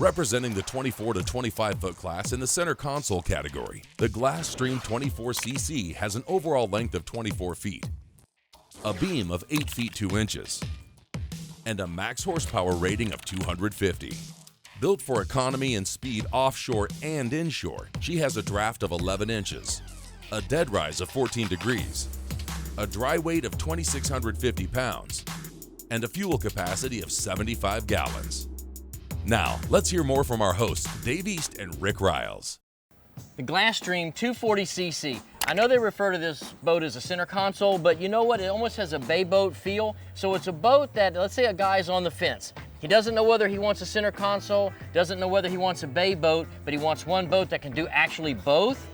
Representing the 24 to 25 foot class in the center console category, the Glasstream 24cc has an overall length of 24 feet, a beam of 8 feet 2 inches, and a max horsepower rating of 250. Built for economy and speed offshore and inshore, she has a draft of 11 inches, a dead rise of 14 degrees, a dry weight of 2,650 pounds, and a fuel capacity of 75 gallons. Now, let's hear more from our hosts, Dave East and Rick Ryles. The Glasstream 240cc. I know they refer to this boat as a center console, but you know what? It almost has a bay boat feel. So it's a boat that, let's say a guy's on the fence. He doesn't know whether he wants a center console, doesn't know whether he wants a bay boat, but he wants one boat that can do actually both.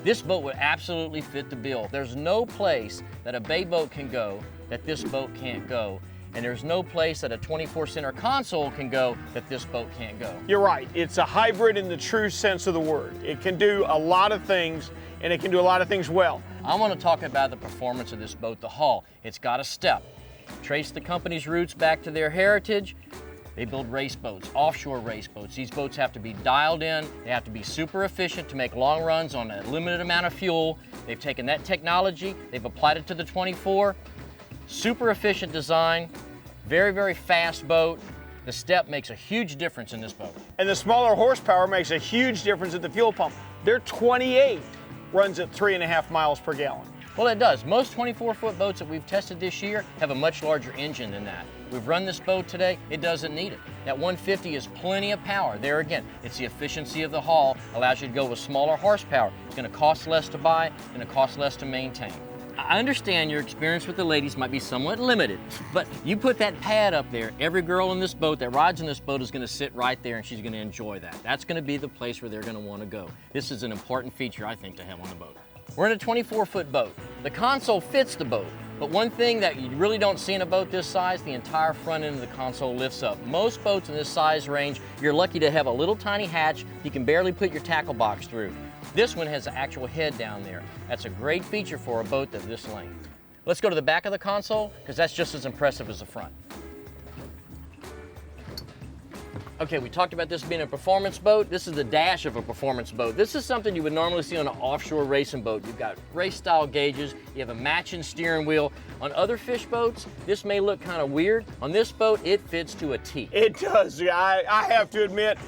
This boat would absolutely fit the bill. There's no place that a bay boat can go that this boat can't go. And there's no place that a 24 center console can go that this boat can't go. You're right. It's a hybrid in the true sense of the word. It can do a lot of things, and it can do a lot of things well. I want to talk about the performance of this boat, the hull. It's got a step. Trace the company's roots back to their heritage. They build race boats, offshore race boats. These boats have to be dialed in. They have to be super efficient to make long runs on a limited amount of fuel. They've taken that technology, they've applied it to the 24. Super efficient design, very, very fast boat. The step makes a huge difference in this boat. And the smaller horsepower makes a huge difference at the fuel pump. Their 28 runs at 3.5 miles per gallon. Well, it does. Most 24-foot boats that we've tested this year have a much larger engine than that. We've run this boat today, it doesn't need it. That 150 is plenty of power. There again, it's the efficiency of the hull, allows you to go with smaller horsepower. It's gonna cost less to buy, gonna cost less to maintain. I understand your experience with the ladies might be somewhat limited, but you put that pad up there, every girl in this boat that rides in this boat is gonna sit right there and she's gonna enjoy that. That's gonna be the place where they're gonna wanna go. This is an important feature, I think, to have on the boat. We're in a 24-foot boat. The console fits the boat, but one thing that you really don't see in a boat this size, the entire front end of the console lifts up. Most boats in this size range, you're lucky to have a little tiny hatch you can barely put your tackle box through. This one has an actual head down there. That's a great feature for a boat of this length. Let's go to the back of the console, because that's just as impressive as the front. Okay, we talked about this being a performance boat. This is the dash of a performance boat. This is something you would normally see on an offshore racing boat. You've got race-style gauges, you have a matching steering wheel. On other fish boats, this may look kind of weird. On this boat, it fits to a T. It does. I have to admit,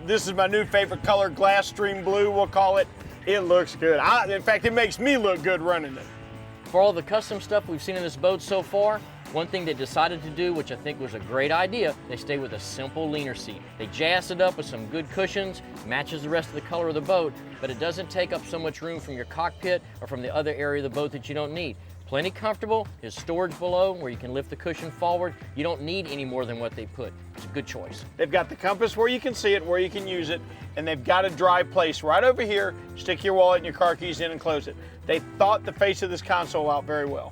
this is my new favorite color, Glasstream Blue, we'll call it. It looks good. In fact, it makes me look good running it. For all the custom stuff we've seen in this boat so far, one thing they decided to do, which I think was a great idea, they stayed with a simple leaner seat. They jazzed it up with some good cushions, matches the rest of the color of the boat, but it doesn't take up so much room from your cockpit or from the other area of the boat that you don't need. Plenty comfortable, there's storage below where you can lift the cushion forward. You don't need any more than what they put. It's a good choice. They've got the compass where you can see it, where you can use it, and they've got a dry place right over here. Stick your wallet and your car keys in and close it. They thought the face of this console out very well.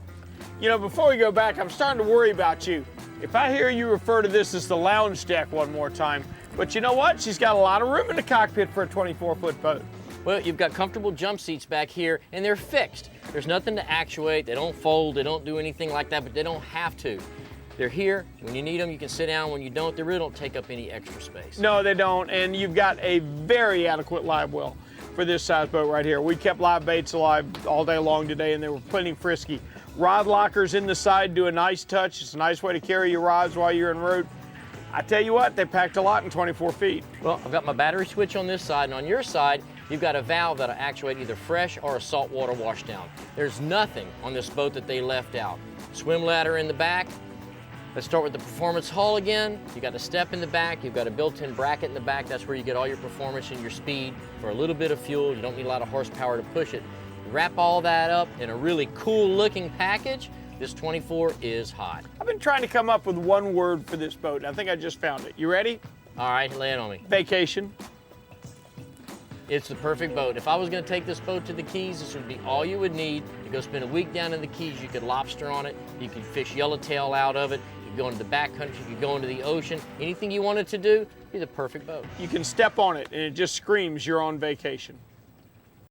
You know, before we go back, I'm starting to worry about you. If I hear you refer to this as the lounge deck one more time, but you know what? She's got a lot of room in the cockpit for a 24-foot boat. Well, you've got comfortable jump seats back here, and they're fixed. There's nothing to actuate. They don't fold. They don't do anything like that, but they don't have to. They're here. When you need them, you can sit down. When you don't, they really don't take up any extra space. No, they don't, and you've got a very adequate live well for this size boat right here. We kept live baits alive all day long today, and they were plenty frisky. Rod lockers in the side do a nice touch. It's a nice way to carry your rods while you're en route. I tell you what, they packed a lot in 24 feet. Well, I've got my battery switch on this side, and on your side, you've got a valve that'll actuate either fresh or a saltwater washdown. There's nothing on this boat that they left out. Swim ladder in the back. Let's start with the performance hull again. You got a step in the back, you've got a built-in bracket in the back. That's where you get all your performance and your speed. For a little bit of fuel, you don't need a lot of horsepower to push it. You wrap all that up in a really cool looking package. This 24 is hot. I've been trying to come up with one word for this boat, and I think I just found it. You ready? All right, lay it on me. Vacation. It's the perfect boat. If I was gonna take this boat to the Keys, this would be all you would need. You go spend a week down in the Keys, you could lobster on it, you could fish yellowtail out of it, you could go into the backcountry, you could go into the ocean. Anything you wanted to do, it'd be the perfect boat. You can step on it, and it just screams you're on vacation.